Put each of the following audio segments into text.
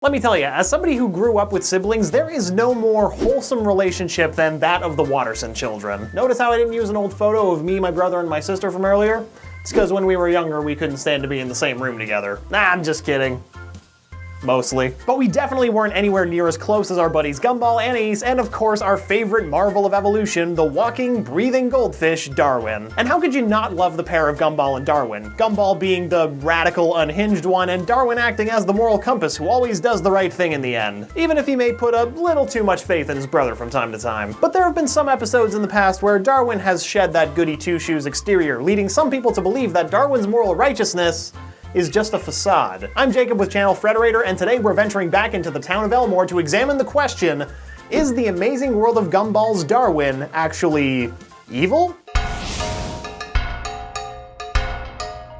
Let me tell you, as somebody who grew up with siblings, there is no more wholesome relationship than that of the Waterson children. Notice how I didn't use an old photo of me, my brother, and my sister from earlier? It's because when we were younger, we couldn't stand to be in the same room together. Nah, I'm just kidding. Mostly. But we definitely weren't anywhere near as close as our buddies Gumball, Anais, and of course our favorite marvel of evolution, the walking, breathing goldfish, Darwin. And how could you not love the pair of Gumball and Darwin? Gumball being the radical, unhinged one, and Darwin acting as the moral compass who always does the right thing in the end, even if he may put a little too much faith in his brother from time to time. But there have been some episodes in the past where Darwin has shed that goody two-shoes exterior, leading some people to believe that Darwin's moral righteousness is just a facade. I'm Jacob with Channel Frederator, and today we're venturing back into the town of Elmore to examine the question, is the amazing world of Gumball's Darwin actually evil?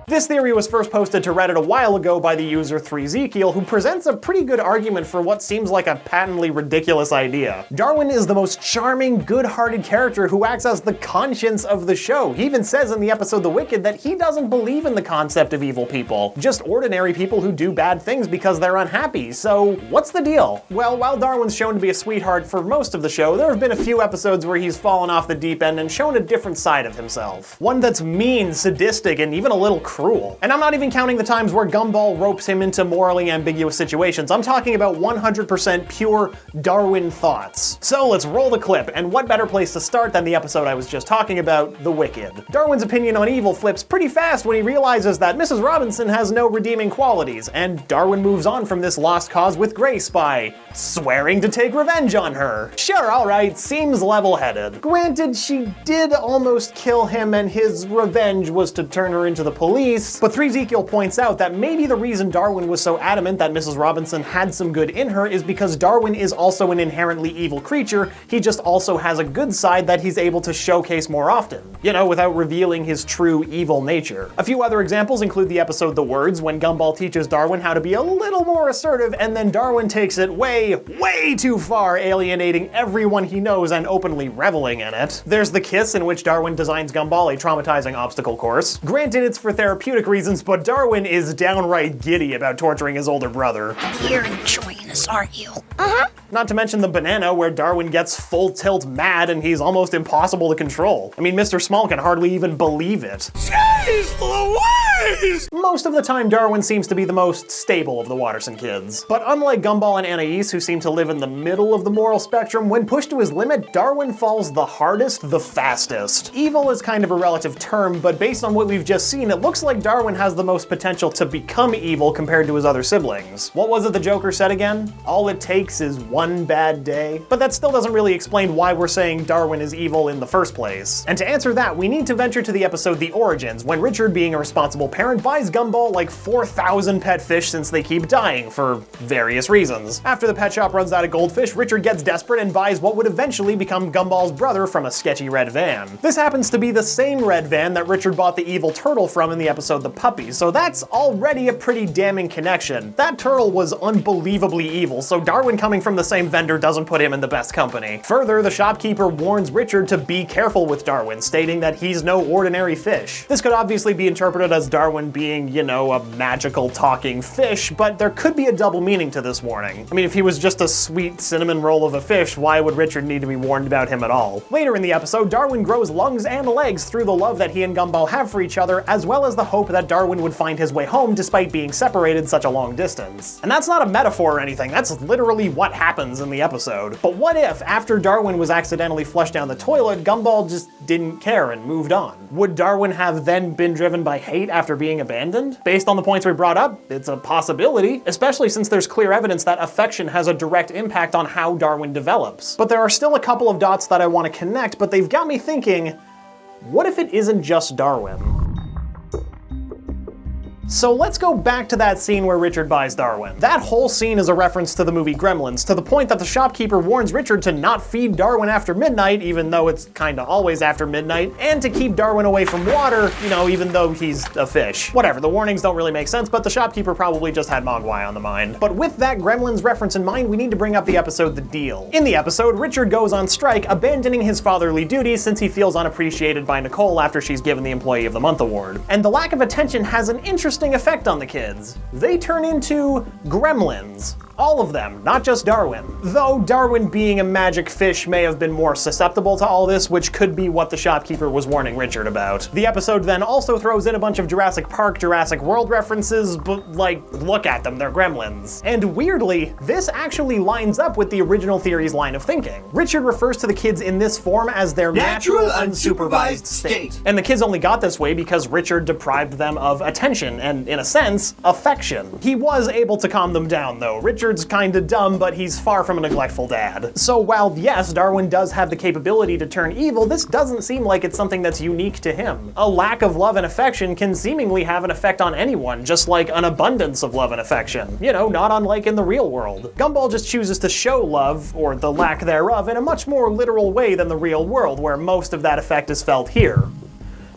This theory was first posted to Reddit a while ago by the user 3Zekiel, who presents a pretty good argument for what seems like a patently ridiculous idea. Darwin is the most charming, good-hearted character who acts as the conscience of the show. He even says in the episode The Wicked that he doesn't believe in the concept of evil people, just ordinary people who do bad things because they're unhappy. So what's the deal? Well, while Darwin's shown to be a sweetheart for most of the show, there have been a few episodes where he's fallen off the deep end and shown a different side of himself. One that's mean, sadistic, and even a little cruel. And I'm not even counting the times where Gumball ropes him into morally ambiguous situations. I'm talking about 100% pure Darwin thoughts. So let's roll the clip, and what better place to start than the episode I was just talking about, The Wicked. Darwin's opinion on evil flips pretty fast when he realizes that Mrs. Robinson has no redeeming qualities, and Darwin moves on from this lost cause with grace by swearing to take revenge on her. Sure, alright, seems level-headed. Granted, she did almost kill him, and his revenge was to turn her into the police, but 3Zekiel points out that maybe the reason Darwin was so adamant that Mrs. Robinson had some good in her is because Darwin is also an inherently evil creature, he just also has a good side that he's able to showcase more often. You know, without revealing his true evil nature. A few other examples include the episode The Words, when Gumball teaches Darwin how to be a little more assertive, and then Darwin takes it way too far, alienating everyone he knows and openly reveling in it. There's The Kiss, in which Darwin designs Gumball a traumatizing obstacle course. Granted, it's for therapeutic reasons, but Darwin is downright giddy about torturing his older brother. You're enjoying this, aren't you? Not to mention the banana, where Darwin gets full tilt mad and he's almost impossible to control. I mean, Mr. Small can hardly even believe it. Jeez Louise! Most of the time, Darwin seems to be the most stable of the Waterson kids. But unlike Gumball and Anais, who seem to live in the middle of the moral spectrum, when pushed to his limit, Darwin falls the hardest, the fastest. Evil is kind of a relative term, but based on what we've just seen, it looks like Darwin has the most potential to become evil compared to his other siblings. What was it the Joker said again? All it takes is one bad day? But that still doesn't really explain why we're saying Darwin is evil in the first place. And to answer that, we need to venture to the episode The Origins, when Richard, being a responsible parent, buys Gumball like 4,000 pet fish since they keep dying for various reasons. After the pet shop runs out of goldfish, Richard gets desperate and buys what would eventually become Gumball's brother from a sketchy red van. This happens to be the same red van that Richard bought the evil turtle from in the episode The Puppy, so that's already a pretty damning connection. That turtle was unbelievably evil, so Darwin coming from the same vendor doesn't put him in the best company. Further, the shopkeeper warns Richard to be careful with Darwin, stating that he's no ordinary fish. This could obviously be interpreted as Darwin being, you know, a magical talking fish, but there could be a double meaning to this warning. I mean, if he was just a sweet cinnamon roll of a fish, why would Richard need to be warned about him at all? Later in the episode, Darwin grows lungs and legs through the love that he and Gumball have for each other, as well as the hope that Darwin would find his way home despite being separated such a long distance. And that's not a metaphor or anything, that's literally what happens in the episode. But what if, after Darwin was accidentally flushed down the toilet, Gumball just didn't care and moved on? Would Darwin have then been driven by hate after being abandoned? Based on the points we brought up, it's a possibility, especially since there's clear evidence that affection has a direct impact on how Darwin develops. But there are still a couple of dots that I want to connect, but they've got me thinking, what if it isn't just Darwin? So let's go back to that scene where Richard buys Darwin. That whole scene is a reference to the movie Gremlins, to the point that the shopkeeper warns Richard to not feed Darwin after midnight, even though it's kinda always after midnight, and to keep Darwin away from water, you know, even though he's a fish. Whatever, the warnings don't really make sense, but the shopkeeper probably just had Mogwai on the mind. But with that Gremlins reference in mind, we need to bring up the episode The Deal. In the episode, Richard goes on strike, abandoning his fatherly duties since he feels unappreciated by Nicole after she's given the Employee of the Month award. And the lack of attention has an interesting effect on the kids. They turn into gremlins. All of them, not just Darwin. Though Darwin being a magic fish may have been more susceptible to all this, which could be what the shopkeeper was warning Richard about. The episode then also throws in a bunch of Jurassic Park, Jurassic World references, but like, look at them, they're gremlins. And weirdly, this actually lines up with the original theory's line of thinking. Richard refers to the kids in this form as their natural unsupervised state. And the kids only got this way because Richard deprived them of attention and, in a sense, affection. He was able to calm them down though. Richard's kinda dumb, but he's far from a neglectful dad. So while yes, Darwin does have the capability to turn evil, this doesn't seem like it's something that's unique to him. A lack of love and affection can seemingly have an effect on anyone, just like an abundance of love and affection. You know, not unlike in the real world. Gumball just chooses to show love, or the lack thereof, in a much more literal way than the real world, where most of that effect is felt here.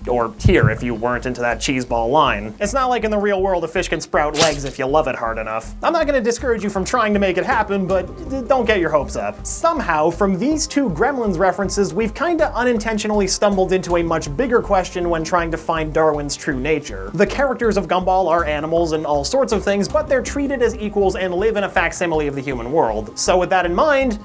Or here, if you weren't into that cheeseball line. It's not like in the real world a fish can sprout legs if you love it hard enough. I'm not gonna discourage you from trying to make it happen, but don't get your hopes up. Somehow, from these two Gremlins references, we've kinda unintentionally stumbled into a much bigger question when trying to find Darwin's true nature. The characters of Gumball are animals and all sorts of things, but they're treated as equals and live in a facsimile of the human world. So with that in mind,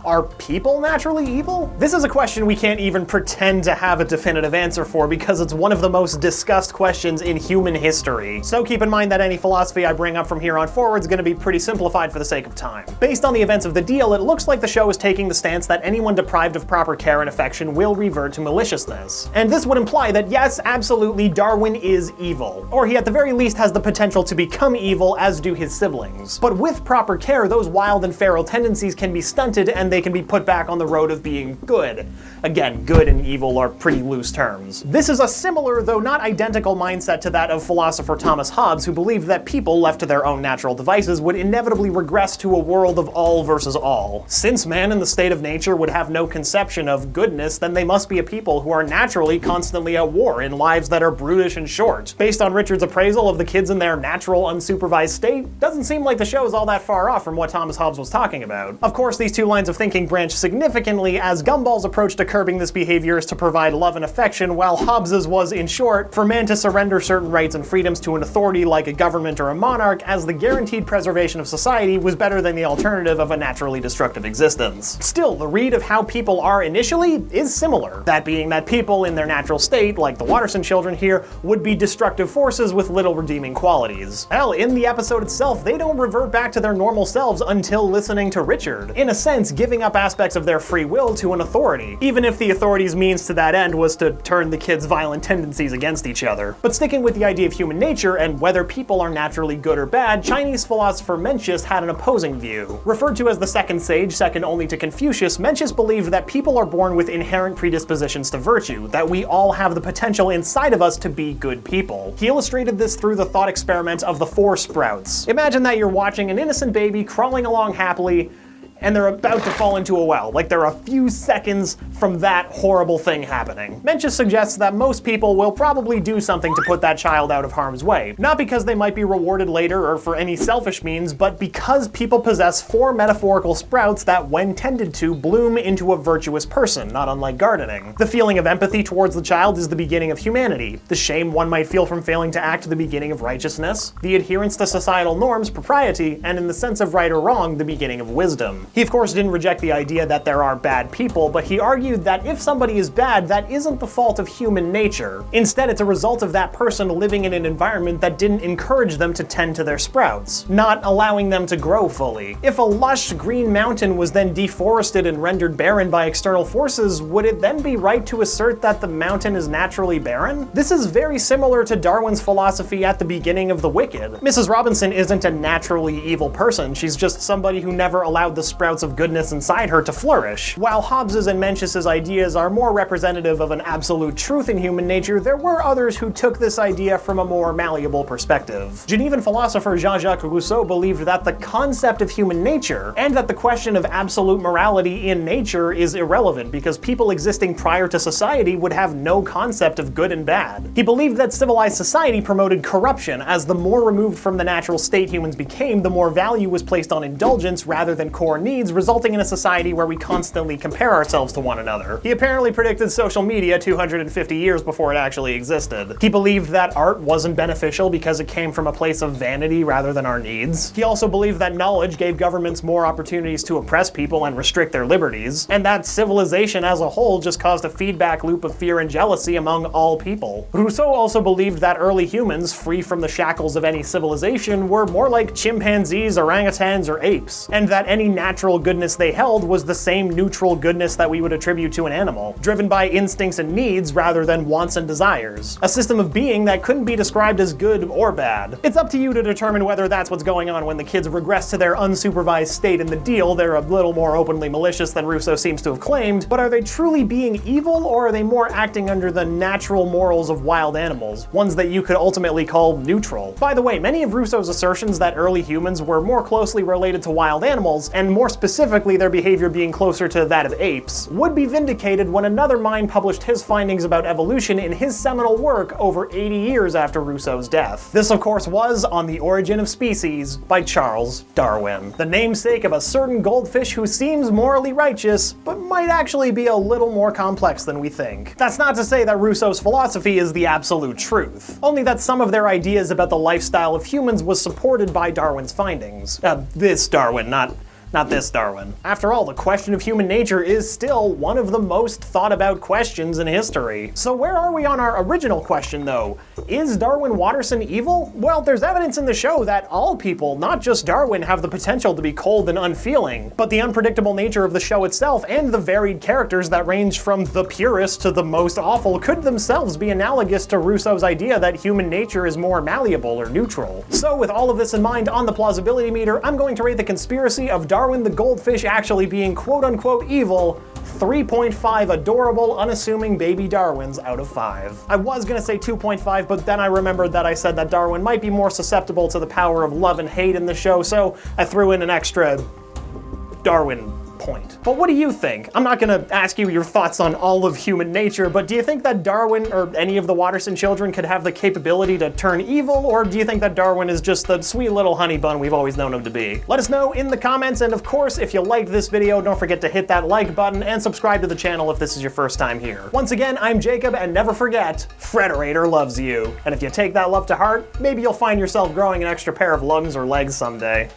are people naturally evil? This is a question we can't even pretend to have a definitive answer for because it's one of the most discussed questions in human history. So keep in mind that any philosophy I bring up from here on forward is going to be pretty simplified for the sake of time. Based on the events of the deal, it looks like the show is taking the stance that anyone deprived of proper care and affection will revert to maliciousness. And this would imply that yes, absolutely, Darwin is evil. Or he at the very least has the potential to become evil, as do his siblings. But with proper care, those wild and feral tendencies can be stunted and they can be put back on the road of being good. Again, good and evil are pretty loose terms. This is a similar, though not identical, mindset to that of philosopher Thomas Hobbes, who believed that people left to their own natural devices would inevitably regress to a world of all versus all. Since man in the state of nature would have no conception of goodness, then they must be a people who are naturally constantly at war in lives that are brutish and short. Based on Richard's appraisal of the kids in their natural unsupervised state, doesn't seem like the show is all that far off from what Thomas Hobbes was talking about. Of course, these two lines of thinking branch significantly, as Gumball's approach to curbing this behavior is to provide love and affection, while Hobbes's was, in short, for man to surrender certain rights and freedoms to an authority like a government or a monarch, as the guaranteed preservation of society was better than the alternative of a naturally destructive existence. Still, the read of how people are initially is similar. That being that people in their natural state, like the Waterson children here, would be destructive forces with little redeeming qualities. Hell, in the episode itself, they don't revert back to their normal selves until listening to Richard. In a sense, giving up aspects of their free will to an authority, even if the authority's means to that end was to turn the kids' violent tendencies against each other. But sticking with the idea of human nature and whether people are naturally good or bad, Chinese philosopher Mencius had an opposing view. Referred to as the second sage, second only to Confucius, Mencius believed that people are born with inherent predispositions to virtue, that we all have the potential inside of us to be good people. He illustrated this through the thought experiment of the 4 sprouts. Imagine that you're watching an innocent baby crawling along happily, and they're about to fall into a well, like they're a few seconds from that horrible thing happening. Mencius suggests that most people will probably do something to put that child out of harm's way, not because they might be rewarded later or for any selfish means, but because people possess 4 metaphorical sprouts that, when tended to, bloom into a virtuous person, not unlike gardening. The feeling of empathy towards the child is the beginning of humanity. The shame one might feel from failing to act, the beginning of righteousness. The adherence to societal norms, propriety, and in the sense of right or wrong, the beginning of wisdom. He of course didn't reject the idea that there are bad people, but he argued that if somebody is bad, that isn't the fault of human nature. Instead, it's a result of that person living in an environment that didn't encourage them to tend to their sprouts, not allowing them to grow fully. If a lush green mountain was then deforested and rendered barren by external forces, would it then be right to assert that the mountain is naturally barren? This is very similar to Darwin's philosophy at the beginning of The Wicked. Mrs. Robinson isn't a naturally evil person, she's just somebody who never allowed the sprouts of goodness inside her to flourish. While Hobbes's and Mencius's ideas are more representative of an absolute truth in human nature, there were others who took this idea from a more malleable perspective. Genevan philosopher Jean-Jacques Rousseau believed that the concept of human nature, and that the question of absolute morality in nature, is irrelevant because people existing prior to society would have no concept of good and bad. He believed that civilized society promoted corruption, as the more removed from the natural state humans became, the more value was placed on indulgence rather than core needs, needs, resulting in a society where we constantly compare ourselves to one another. He apparently predicted social media 250 years before it actually existed. He believed that art wasn't beneficial because it came from a place of vanity rather than our needs. He also believed that knowledge gave governments more opportunities to oppress people and restrict their liberties, and that civilization as a whole just caused a feedback loop of fear and jealousy among all people. Rousseau also believed that early humans, free from the shackles of any civilization, were more like chimpanzees, orangutans, or apes, and that any natural goodness they held was the same neutral goodness that we would attribute to an animal, driven by instincts and needs rather than wants and desires. A system of being that couldn't be described as good or bad. It's up to you to determine whether that's what's going on when the kids regress to their unsupervised state in the deal. They're a little more openly malicious than Rousseau seems to have claimed, but are they truly being evil, or are they more acting under the natural morals of wild animals, ones that you could ultimately call neutral? By the way, many of Rousseau's assertions that early humans were more closely related to wild animals, and more specifically their behavior being closer to that of apes, would be vindicated when another mind published his findings about evolution in his seminal work over 80 years after Rousseau's death. This, of course, was On the Origin of Species by Charles Darwin, the namesake of a certain goldfish who seems morally righteous, but might actually be a little more complex than we think. That's not to say that Rousseau's philosophy is the absolute truth, only that some of their ideas about the lifestyle of humans was supported by Darwin's findings. This Darwin, not this Darwin. After all, the question of human nature is still one of the most thought about questions in history. So where are we on our original question though? Is Darwin Waterson evil? Well, there's evidence in the show that all people, not just Darwin, have the potential to be cold and unfeeling, but the unpredictable nature of the show itself and the varied characters that range from the purest to the most awful could themselves be analogous to Rousseau's idea that human nature is more malleable or neutral. So with all of this in mind, on the plausibility meter, I'm going to rate the conspiracy of Darwin the goldfish actually being quote-unquote evil 3.5 adorable, unassuming baby Darwins out of 5. I was gonna say 2.5, but then I remembered that I said that Darwin might be more susceptible to the power of love and hate in the show, so I threw in an extra Darwin point. But what do you think? I'm not gonna ask you your thoughts on all of human nature, but do you think that Darwin or any of the Waterson children could have the capability to turn evil, or do you think that Darwin is just the sweet little honey bun we've always known him to be? Let us know in the comments, and of course, if you liked this video, don't forget to hit that like button and subscribe to the channel if this is your first time here. Once again, I'm Jacob, and never forget, Frederator loves you. And if you take that love to heart, maybe you'll find yourself growing an extra pair of lungs or legs someday.